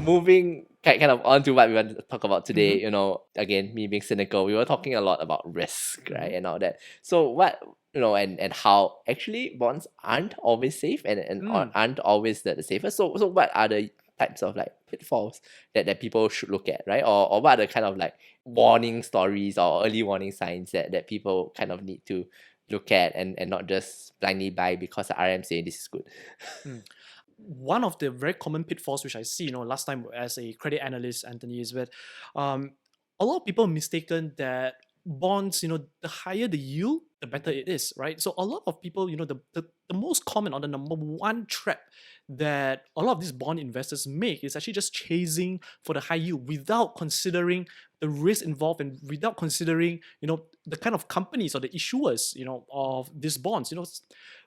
moving kind of on to what we want to talk about today, again, me being cynical, we were talking a lot about risk, right, and all that. So what, and how actually bonds aren't always safe and aren't always the safest. So what are the types of like pitfalls that people should look at, right? Or what are the kind of like warning stories or early warning signs that people kind of need to look at and not just blindly buy because the RM say this is good. One of the very common pitfalls which I see, last time as a credit analyst, Anthony, is that a lot of people mistaken that bonds, the higher the yield, the better it is, right? So a lot of people, the most common or the number one trap that a lot of these bond investors make is actually just chasing for the high yield without considering the risk involved and without considering, the kind of companies or the issuers, of these bonds.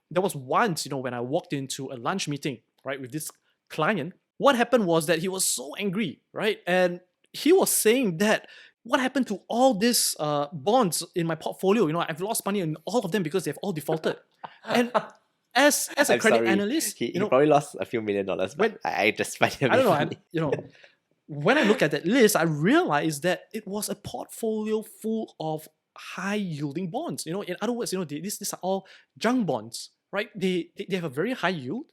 There was once, when I walked into a lunch meeting, right, with this client, what happened was that he was so angry, right? And he was saying that what happened to all these bonds in my portfolio? I've lost money on all of them because they've all defaulted. And as a credit analyst, he probably lost a few $1 million, but I just find it funny. When I look at that list, I realized that it was a portfolio full of high yielding bonds. In other words, these are all junk bonds, right? They have a very high yield,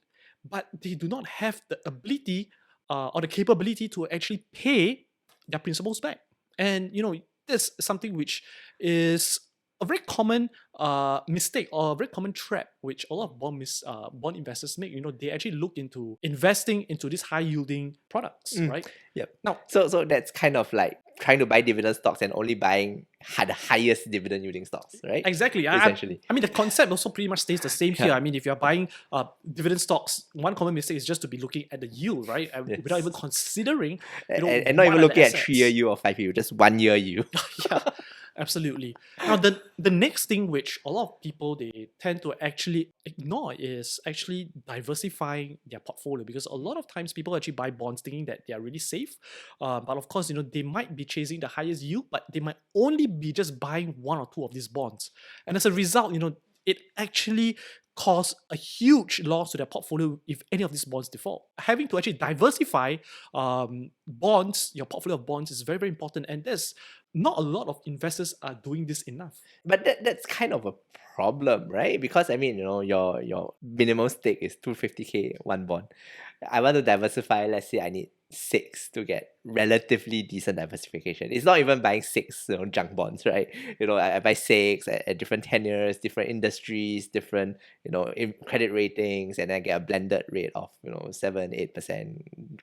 but they do not have the ability or the capability to actually pay their principals back. And that's something which is a very common mistake or a very common trap which a lot of bond investors make. They actually look into investing into these high yielding products, right? Yep. Now, so that's kind of like trying to buy dividend stocks and only buying the highest dividend yielding stocks, right? Exactly. Essentially. I mean, the concept also pretty much stays the same here. I mean, if you're buying dividend stocks, one common mistake is just to be looking at the yield, right? Without even considering, and not even looking at 3-year yield or 5-year yield, just 1 year yield. Yeah. Absolutely. Now, the next thing which a lot of people they tend to actually ignore is actually diversifying their portfolio, because a lot of times people actually buy bonds thinking that they are really safe, but of course they might be chasing the highest yield, but they might only be just buying one or two of these bonds, and as a result, it actually cause a huge loss to their portfolio if any of these bonds default. Having to actually diversify bonds, your portfolio of bonds, is very, very important, and there's not a lot of investors are doing this enough. But that's kind of a problem, right? Because I mean, your minimum stake is 250K one bond. I want to diversify. Let's say I need 6 to get relatively decent diversification. It's not even buying 6 junk bonds, right? I buy 6 at different tenures, different industries, different credit ratings, and I get a blended rate of 7-8%.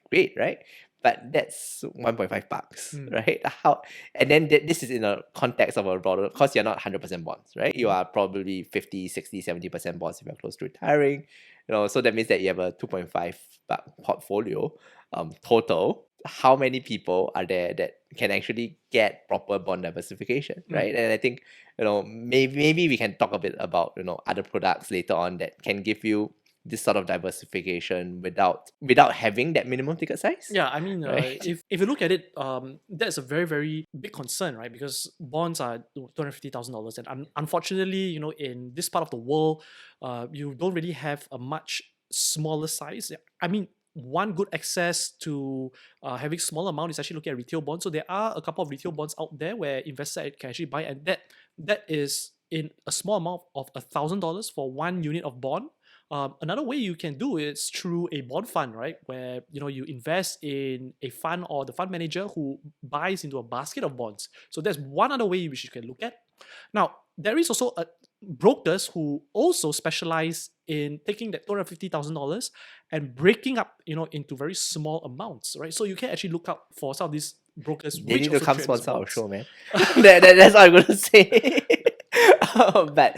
Great, right? But that's $1.5, right? How? And then this is in a context of a broader, because you're not 100% bonds, right? You are probably 50, 60, 70% bonds if you're close to retiring. So that means that you have a $2.5 portfolio total. How many people are there that can actually get proper bond diversification, right? And I think maybe we can talk a bit about other products later on that can give you this sort of diversification without having that minimum ticket size. Yeah, I mean, right? if you look at it, that's a very, very big concern, right? Because bonds are $250,000, and unfortunately, in this part of the world, you don't really have a much smaller size. I mean, one good access to having smaller amount is actually looking at retail bonds. So there are a couple of retail bonds out there where investors can actually buy, and that is in a small amount of $1,000 for 1 unit of bond. Another way you can do it is through a bond fund, right? Where you invest in a fund or the fund manager who buys into a basket of bonds. So that's one other way which you can look at. Now, there is also brokers who also specialize in taking that $250,000 and breaking up, into very small amounts, right? So you can actually look out for some of these brokers. They need to come sponsor our show, man. That's all I'm gonna say. But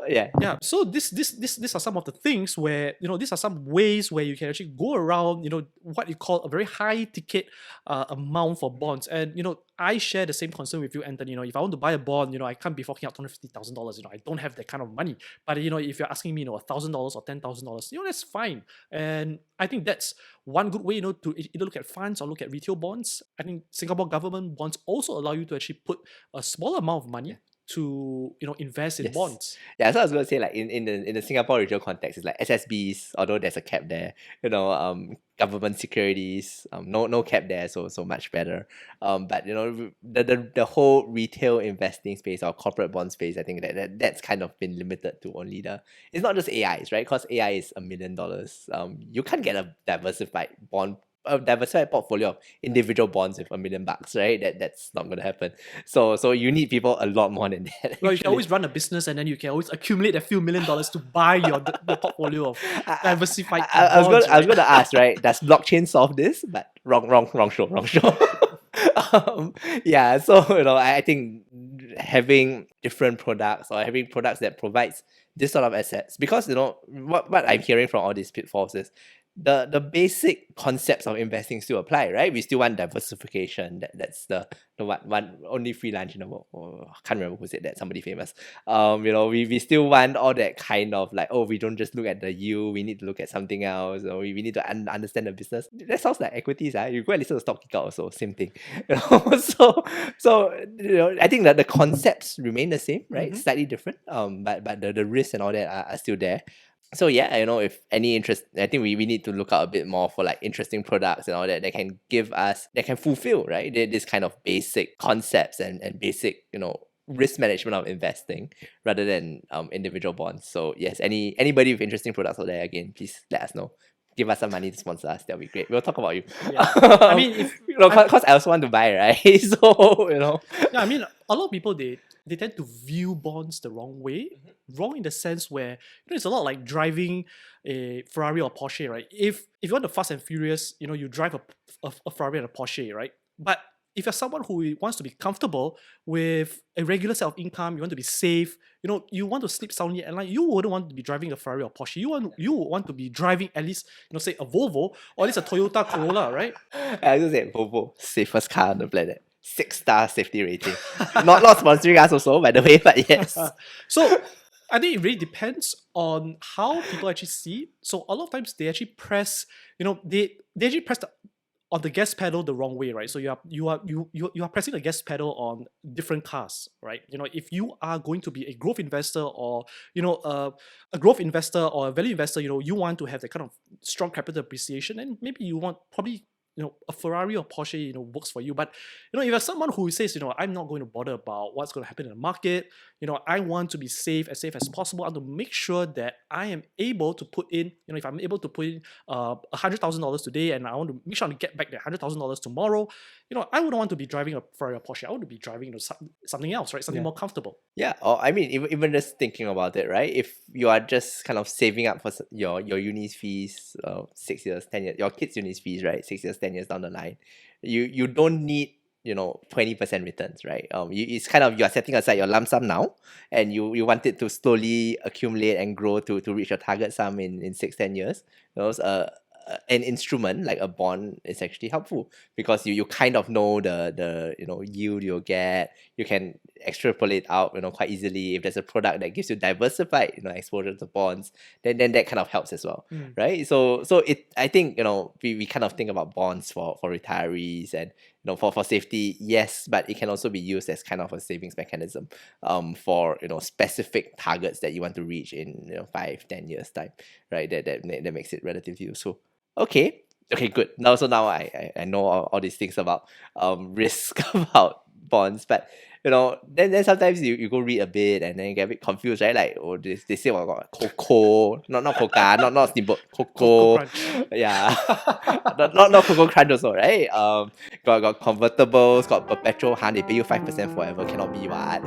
yeah. So these are some of the things where these are some ways where you can actually go around what you call a very high ticket amount for bonds. And I share the same concern with you, Anthony. If I want to buy a bond, I can't be forking out $250,000. I don't have that kind of money. But if you're asking me, $1,000 or $10,000, that's fine. And I think that's one good way, to either look at funds or look at retail bonds. I think Singapore government bonds also allow you to actually put a smaller amount of money to invest in Yes. bonds. Yeah, so I was gonna say, like, in the Singapore regional context, it's like SSBs, although there's a cap there, government securities, no cap there, so much better. But the whole retail investing space or corporate bond space, I think that's kind of been limited to only it's not just AIs, right? Because AI is $1 million. You can't get a diversified portfolio of individual bonds with $1 million, right? That's not gonna happen. So you need people a lot more than that. Well, you can always run a business, and then you can always accumulate a few $1 million to buy your portfolio of diversified bonds. I was gonna ask, right? Does blockchain solve this? But wrong show. Yeah, so I think having different products or having products that provides this sort of assets, because what I'm hearing from all these pitfalls is the basic concepts of investing still apply, right? We still want diversification. That's the one only freelance, I can't remember who said that, somebody famous. We still want all that kind of like, we don't just look at the yield, we need to look at something else, or we need to understand the business. That sounds like equities. You go and listen to Stock Kicker also, same thing. So I think that the concepts remain the same, right? Slightly different. But the risks and all that are still there. So yeah, if any interest, I think we need to look out a bit more for like interesting products and all that that can fulfill, right, this kind of basic concepts and basic risk management of investing rather than individual bonds. So yes, anybody with interesting products out there, again, please let us know. Give us some money to sponsor us. That'll be great. We'll talk about you. Yeah. I mean, because I also want to buy, right? So Yeah, I mean, a lot of people they tend to view bonds the wrong way. Wrong in the sense where it's a lot like driving a Ferrari or Porsche, right? If you want the Fast and Furious, you drive a Ferrari and a Porsche, right? But if you're someone who wants to be comfortable with a regular set of income, you want to be safe, you want to sleep soundly at night, you wouldn't want to be driving a Ferrari or Porsche. You would want to be driving at least, say a Volvo or at least a Toyota Corolla, right? I was gonna say Volvo, safest car on the planet. 6-star safety rating. not sponsoring us also, by the way, but yes. So I think it really depends on how people actually see it. So a lot of times they actually press, they actually press on the gas pedal the wrong way, right? So you are pressing the gas pedal on different cars, right? If you are going to be a growth investor or a growth investor or a value investor, you want to have that kind of strong capital appreciation, and maybe you want probably a Ferrari or Porsche, works for you. But, if you're someone who says, I'm not going to bother about what's going to happen in the market, I want to be safe as possible. I want to make sure that I am able to put in, if I'm able to put in $100,000 today and I want to make sure to get back that $100,000 tomorrow, I wouldn't want to be driving a Ferrari or Porsche. I want to be driving something else, right? Something more comfortable. Yeah, or I mean, even just thinking about it, right? If you are just kind of saving up for your uni fees, 6 years, 10 years, your kids' uni fees, right? 6 years, 10 years down the line, you don't need 20% returns, right? It's kind of, you are setting aside your lump sum now, and you want it to slowly accumulate and grow to reach your target sum in 6-10 years. An instrument like a bond is actually helpful because you kind of know the yield you'll get. You can extrapolate out quite easily. If there's a product that gives you diversified exposure to bonds, then that kind of helps as well, right? So I think we kind of think about bonds for retirees and for safety, yes, but it can also be used as kind of a savings mechanism for specific targets that you want to reach in 5-10 years time, right? That makes it relatively useful. Okay, good. Now I know all these things about risk about bonds, but then sometimes you go read a bit and then you get a bit confused, right? Like, they say about cocoa, not coca, not steamboat, cocoa. Yeah. not cocoa crunch also, right? Got convertibles, got perpetual, they pay you 5% forever, cannot be what.